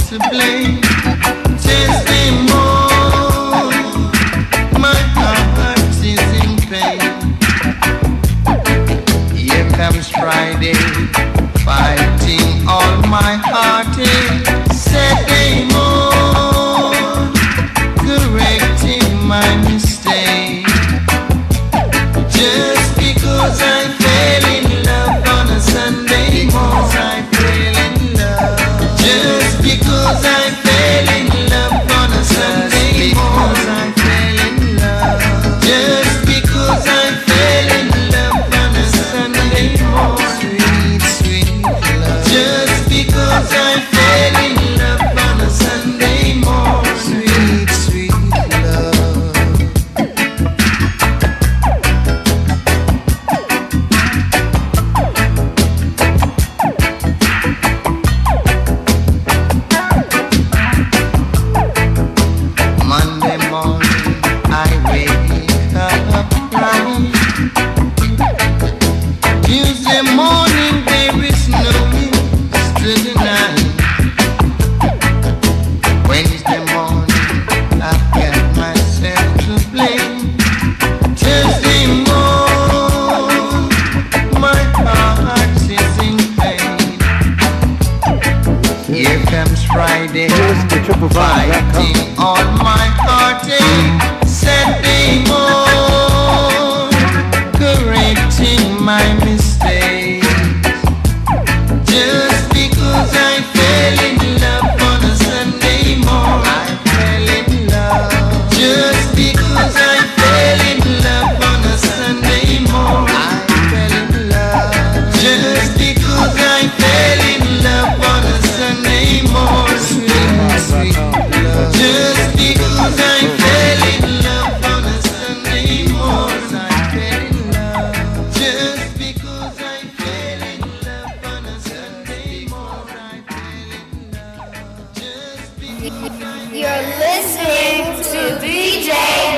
to blame. Testimony, my heart is in pain. Here comes Friday, fighting all my heartache. Saturday morn, correcting my mistake. Just because I fell in love on a Sunday morning, just because I fell in love on a Sunday morning, just because I fell in love on a Sunday morning, sweet love. Just because I fell in love on a Sunday morning, sweet love. Monday morning, I wake up right. Tuesday morning, there is no use to deny. Wednesday morning, I've got myself to blame. Thursday morning, my heart is in pain. Here comes Friday, fighting all my heartache. Saturday morning, correcting my mistakes. Just because I fell in love on a Sunday morning, I fell in love. Just because I fell in love on a Sunday morning, I fell in love. Just because I fell in love on a Sunday morning, sweet love. Just because I fell in love on a Sunday morning, I fell in love. Just because I fell in love on a Sunday morning, I fell in love. Just because I You're listening to DJ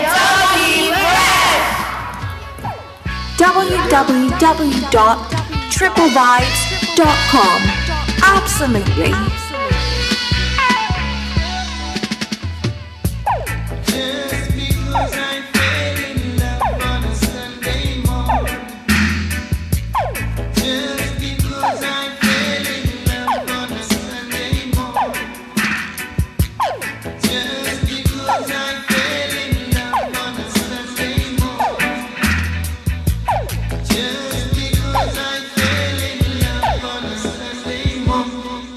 Doggy Breath. www.triplevibes.com. Absolutely. Just because I fell in love on a Sunday morning. Just because I fell in love on a Sunday morning. Just because I fell in love on a Sunday morning. Just because I fell in love on a Sunday morning.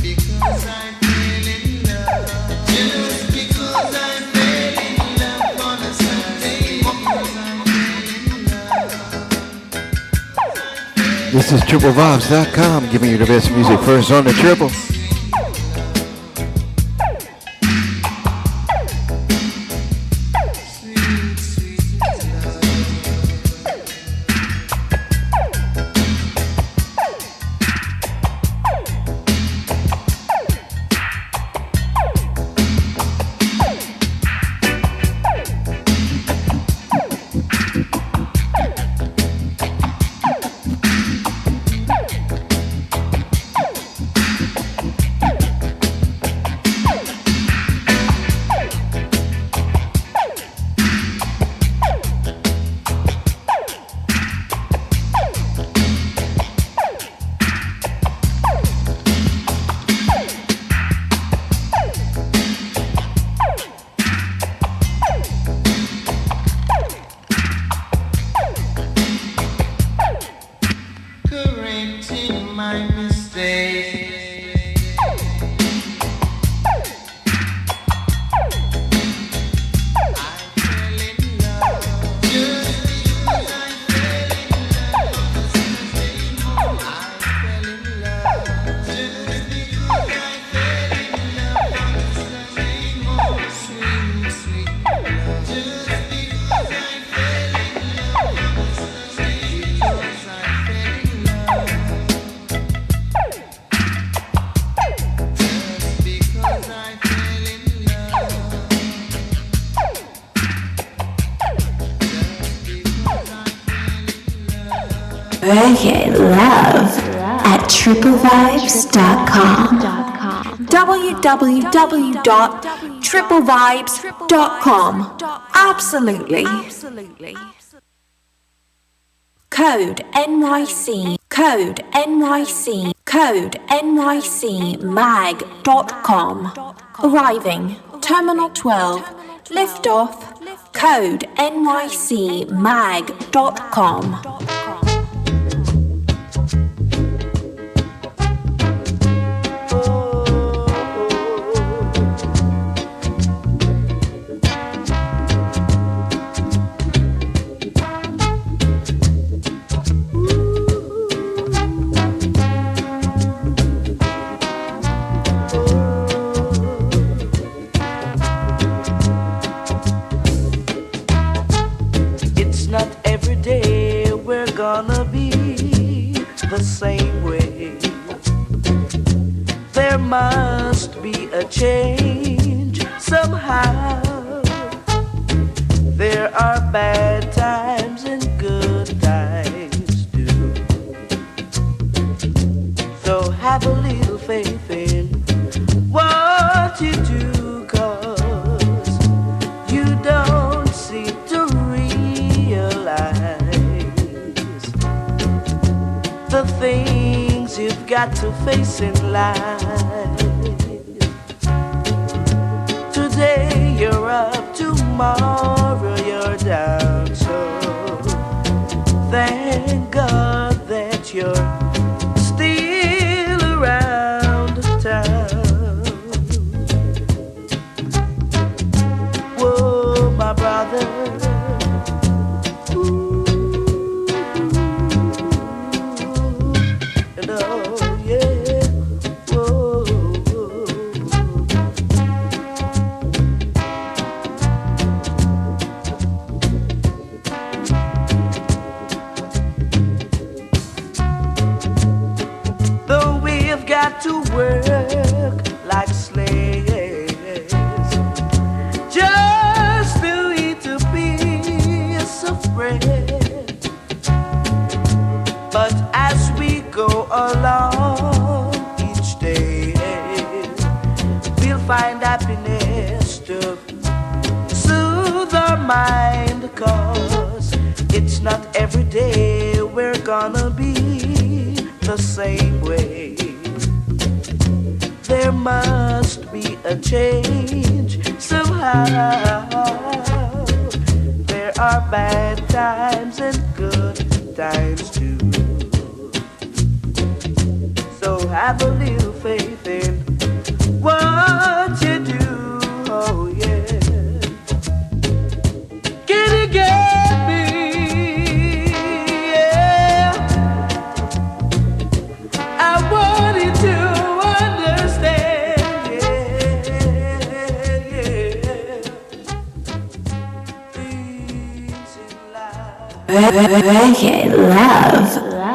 Because I fell in love. Just because I fell in love on a Sunday morning. This is TripleVibes.com giving you the best music first on the triple. Reggae Love at triplevibes.com. www.triplevibes.com. Absolutely. Code NYC, code NYC, code NYC mag.com. Arriving, Terminal 12, liftoff, code NYC mag.com. Gonna be the same way. There must be a change somehow. There are bad times and good times too. So have a little faith in what you do, 'cause you don't seem to realize the things you've got to face in life. Today you're up, tomorrow you're down. So thank God that you're still around town. Whoa, my brother. To work like slaves just to eat a piece of bread. But as we go along each day, we'll find happiness to soothe our mind, 'cause it's not every day we're gonna be the same way. There must be a change somehow. There are bad times and good times too. So have a little faith in what you do. Oh yeah. Can you get me? Yeah. I wanted to Reggae Love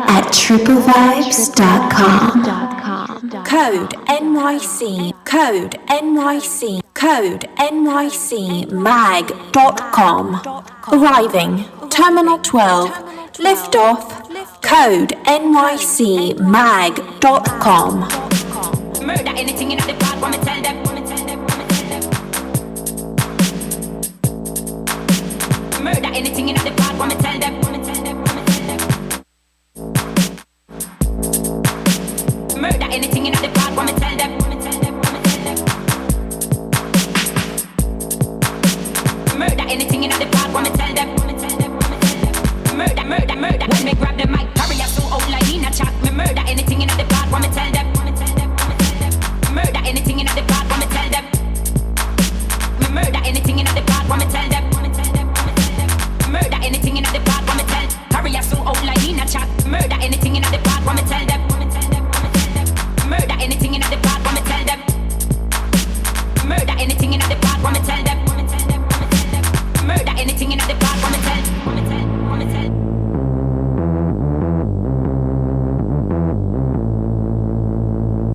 at triplevibes.com. Code NYC, code NYC, code NYC mag.com. Arriving, Terminal 12, liftoff, code NYC mag.com. Murder anything in the part, wanna tell them. Murder anything in the part, wanna tell them. Murder anything in the part, wanna tell them. Murder anything in the part, wanna tell them. Murder, murder, murder. When me grab the mic, carry us so out like in a chat. Me murder anything in the part, wanna tell them. Murder anything in the part, wanna tell them. Me murder anything in the part, wanna tell them. Murder anything in the part, wanna tell. Carry us so out like in a chat. Murder anything in the part, wanna tell them. Murder anything in the part, wanna tell them. Murder anything in the part, wanna tell them. Murder anything in the part, wanna tell.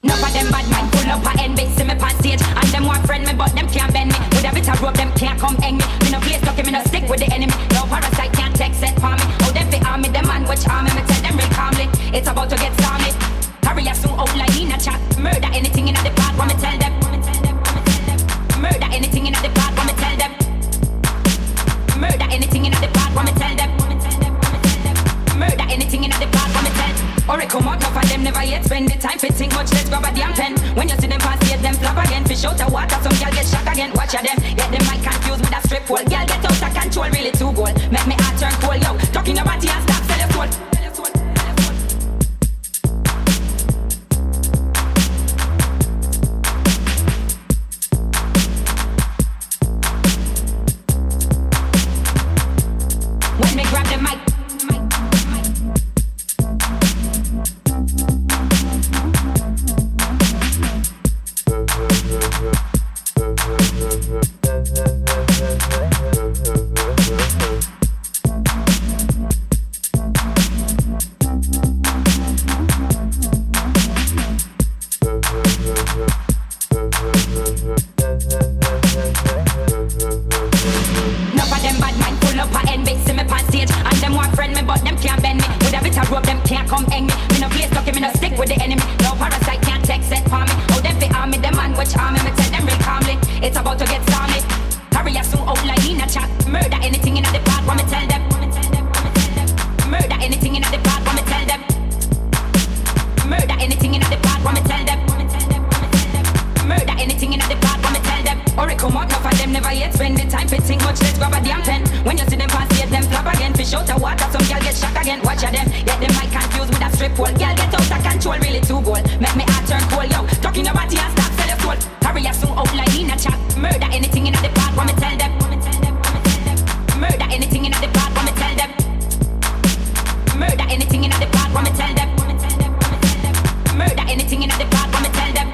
Enough of them bad mind pull up a end, see me on stage, and them want friend me, but them can't bend me. With a bit of rope, them can't come hang me. Me no play stuck, me no stick with the enemy. No parasite can't take set for me. How them fit army, them man which army, me tell them real. think much, let's grab a damn pen. When you see them pass stage, them flop again. Fish out of water, some girl get shot again. Watch them, get them mic confused with a strip pole. Girl get out of control, really too bold. Make me heart turn cold, yo. Talking about the and stop, sell your soul. Hurry up, soon out like in a chat. Murder anything in the park, want me tell them. Murder anything in the park, want me tell them. Murder anything in the park, want me tell them. Murder anything in the park, want me tell them.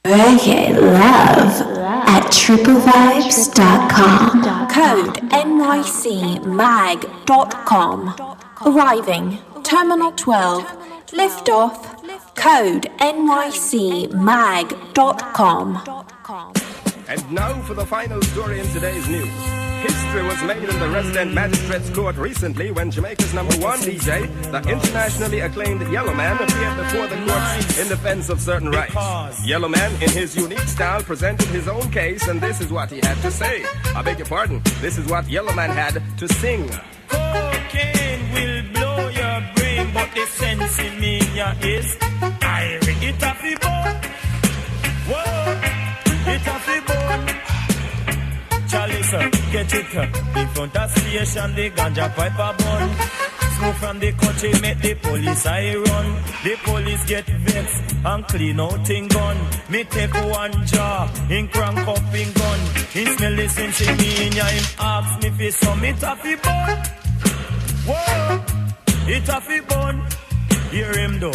Reggae Love at triplevibes.com. Code NYCMag.com. Arriving Terminal 12. Liftoff. Code NYCMag.com. And now for the final story in today's news. History was made in the resident magistrate's court recently when Jamaica's #1 DJ, the internationally acclaimed Yellowman, appeared before the court in defense of certain rights. Yellowman, in his unique style, presented his own case, and this is what he had to say. I beg your pardon, this is what Yellowman had to sing. Cocaine will blow your brain, but the sense in me is I it off the bone. Whoa, it off the bone. Charlie, sir, get it in front of station, the ganja pipe a bun. Smoke from the country, make the police I run. The police get vexed and clean out in gun. Me take one jar, in crank up in gun. He smell the sense in me, in him ask me for some it off the bun. Whoa, it off the bun. Hear him though.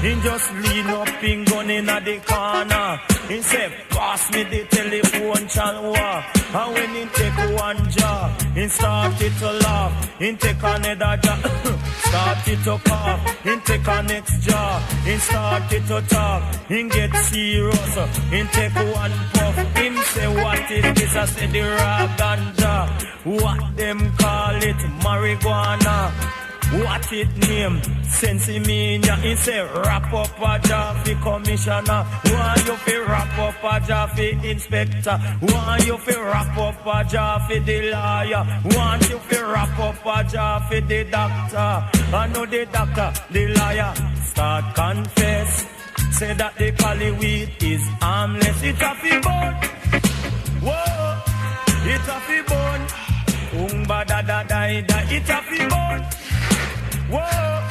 He just lean up in gun in the corner. He say, pass me the telephone channel. And when he take one jar, he start it to laugh. He take another jar, start it to cough. He take a next jar, he start it to talk. He get serious, he take one puff. Him say, what is this? I say, the raw ganja. What them call it? Marijuana. What it name? Sensi mean he say wrap up a job for commissioner. Want you fi wrap up a job for inspector. Want you fi wrap up a job for the lawyer. Want you fi wrap up a job for the doctor. I know the doctor, the liar, start confess. Say that the cali weed is harmless. It a fi bone. Whoa, it a fi bone. Umba da da da da. It a fi bone. Whoa,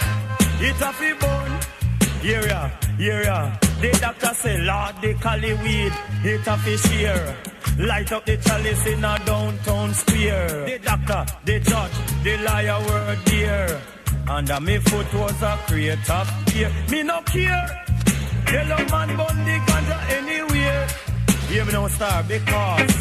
it's a fi bone. Yeah. The doctor say, Lord, the cali weed, it's a fi share. Light up the chalice in a downtown square. The doctor, the judge, the liar were there. Under me foot was a crate of beer. Me no care. Yellow man bun the ganja anywhere. Hear me now, star, because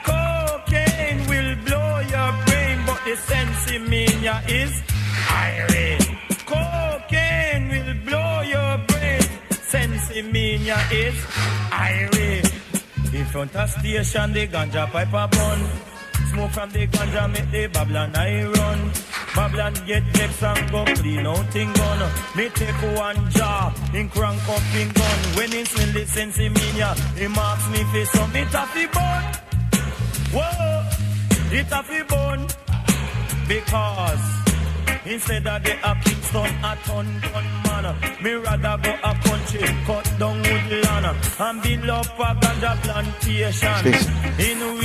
cocaine will blow your brain, but the sense in me is irate. Cocaine will blow your brain, sense in me is irate. In front of station, the ganja pipe a bun. Smoke from the ganja make the Babylon I run. Babylon get vexed and go clean out in gun. Me take one job, in crank up in gun. When he smell the sense in me, he marks me face some it a fi bun. Whoa, it a fi bun. Because instead of the a Kingston a ton gun man, me rather go a country, cut down woodland and build up a ganja plantation.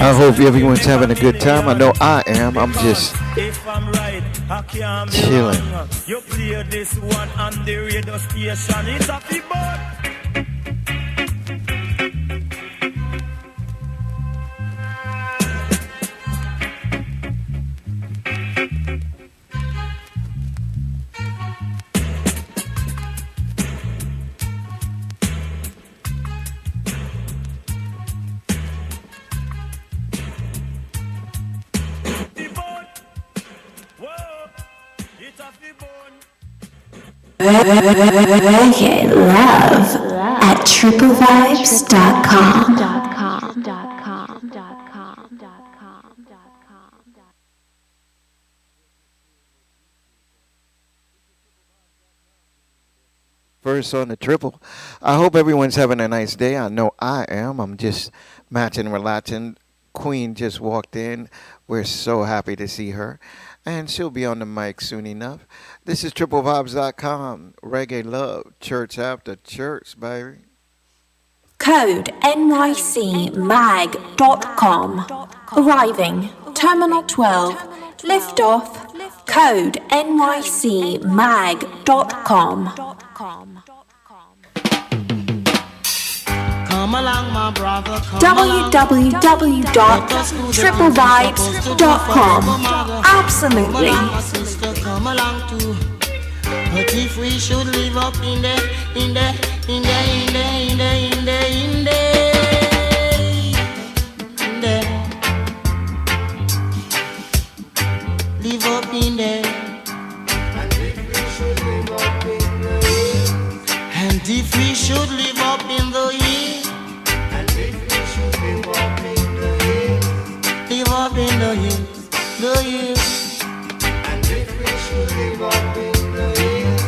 I hope everyone's having a good time. I know I am. I'm just if I'm right, I can't be chilling. wrong. You play this one on the radio station, it's a fi bun. Reggae Love at triplevibes.com. First on the triple. I hope everyone's having a nice day. I know I am. I'm just matching, relaxing. Queen just walked in. We're so happy to see her. And she'll be on the mic soon enough. This is triplevibes.com. Reggae Love. Church after church, baby. Code nycmag.com. Arriving. Terminal 12. Liftoff. Code nycmag.com. Come along, my brother. www.triplevibes.com. Absolutely. My sister, come along too. But if we should live up in the live up in there. And if we should live up in the hills. And if we should live up in the hills. And if we should live up in the hills. Live up in the hills, the hills. And if we should live up in the hills.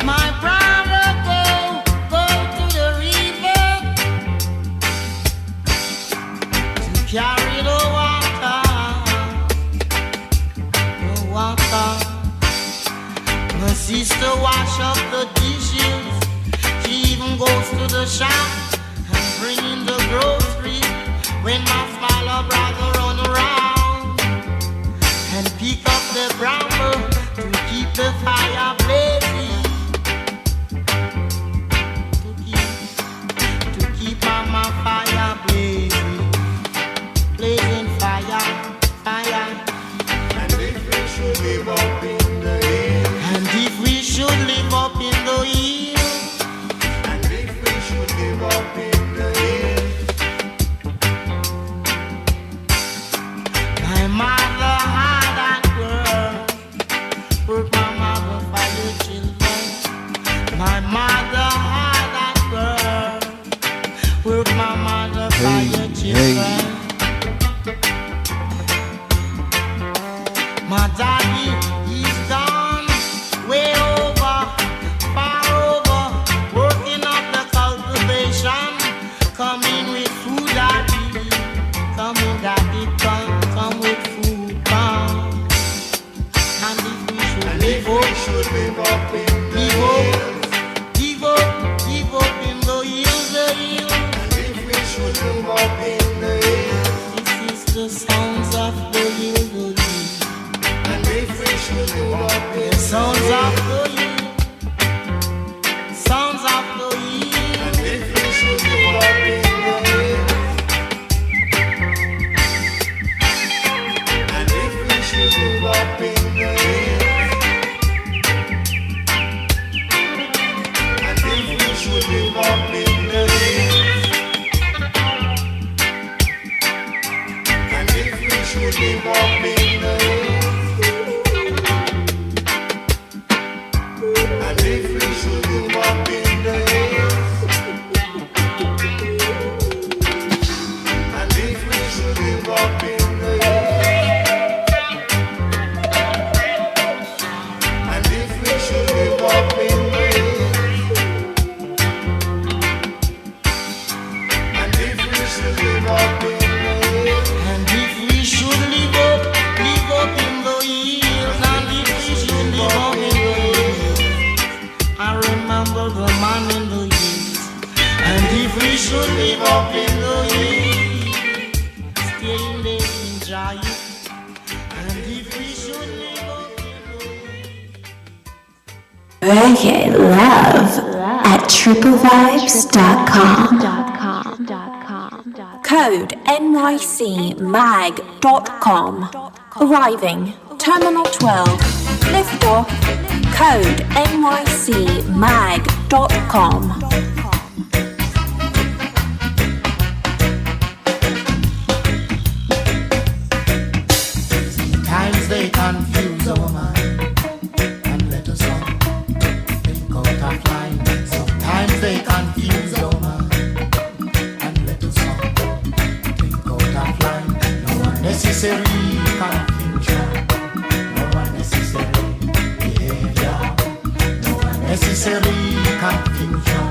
My brother, go to the river to carry the water. My sister wash up the dishes. She even goes to the shop and bring in the groceries. When my smaller brother run around and pick up the bramble to keep the fire blazing. To keep my fire blazing. Blazing fire. And if we should live up in the hills. And if we should live up in the hills. And if we should live up in the hills. My mother had that girl. Work my mother for your children. My mother had that girl. Work my mother for your children. My daddy, he's gone way over, far over, working up the cultivation. Coming with food, daddy. Coming, daddy, come with food, come. And if we should live up in the hills. Give up in the hills, the hills. And if we should live up in the hills. This is the sounds of the hills. And if we should live up in the sounds of the hills. Sounds of the hills. And if we should live up in the hills. And if we should live up in the hills. Reggae Love at triplevibes.com. Code NYCMag.com. Arriving Terminal 12. Liftoff. Code NYCMag.com. Sometimes they confuse our mind and let us all think out of line. Sometimes they confuse our mind and let us all think out of line. No unnecessary confusion, no unnecessary behavior, no unnecessary confusion,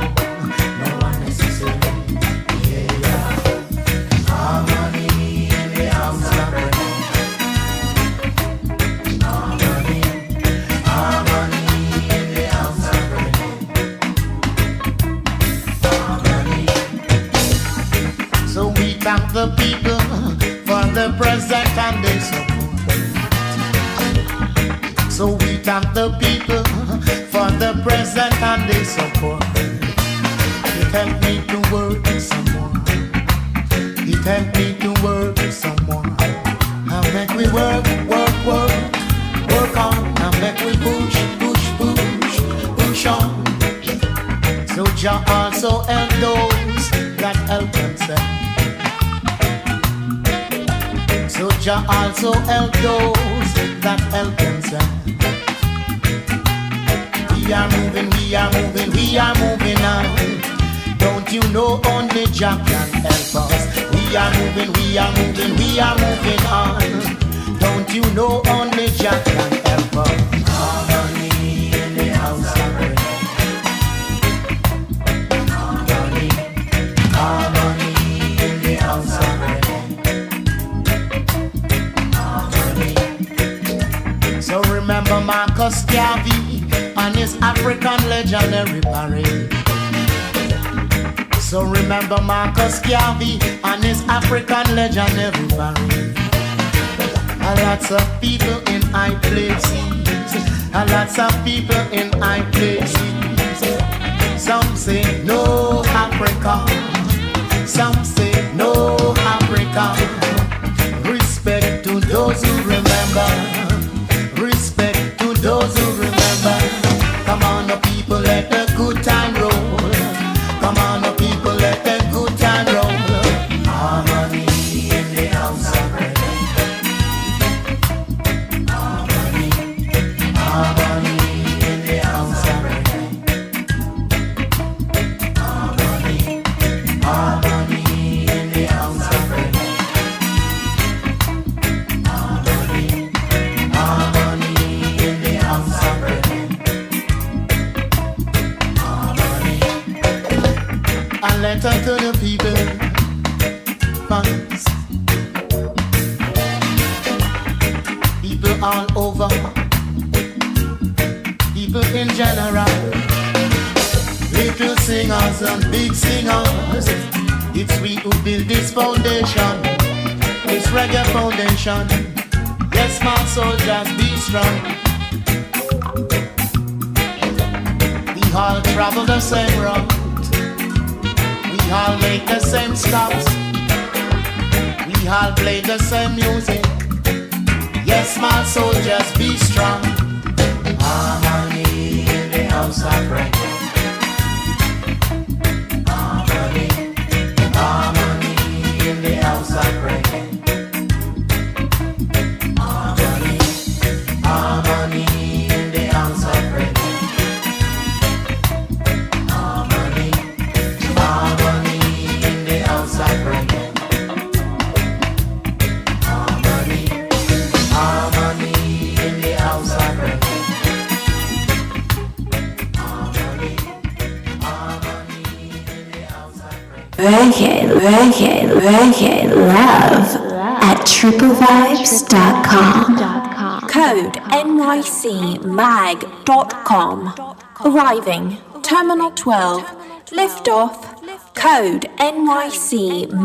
no unnecessary behavior. Harmony in the house of prayer. Thank the people for the present and their support. So we thank the people for the present and their support. It helped me to work some more. It helped me to work some more. Now make we work on. Now make we push on. So Jah also help those that help themselves. So Jah also help those that help themselves. We are moving on. Don't you know only Jah can help us? We are moving on. Don't you know only Jah can help us? Harmony in the house of prayer. Harmony in the house of prayer. So remember Marcus Garvey and his African legendary parade. So remember Marcus Garvey and his African legendary parade. A lots of people in high places. A lots of people in high places. Some say no Africa. Some say no Africa. Respect to those who remember. Respect to those who remember. Come on, the people, let the good time roll. Come on, the people, let the good time roll. Harmony in the house of prayer. Harmony, harmony in the house of prayer. Harmony, harmony in the house of prayer. Harmony, harmony in the house of prayer. Harmony. A letter to the people, fans, people all over, people in general, little singers and big singers. It's we who build this foundation, this reggae foundation. Yes, my soldiers, be strong. We all travel the same route. We all make the same stops. We all play the same music. Yes, my soldiers, be strong. Harmony in the house of prayer. Harmony, harmony in the house of prayer. Harmony, harmony in the house of prayer. Harmony, harmony in the house of prayer. Harmony, harmony in the house of prayer. Harmony, harmony in the house of prayer. Reggae Love at triplevibes.com. Code NYCMag.com. Arriving Terminal 12. Liftoff. Code NYCMag.com.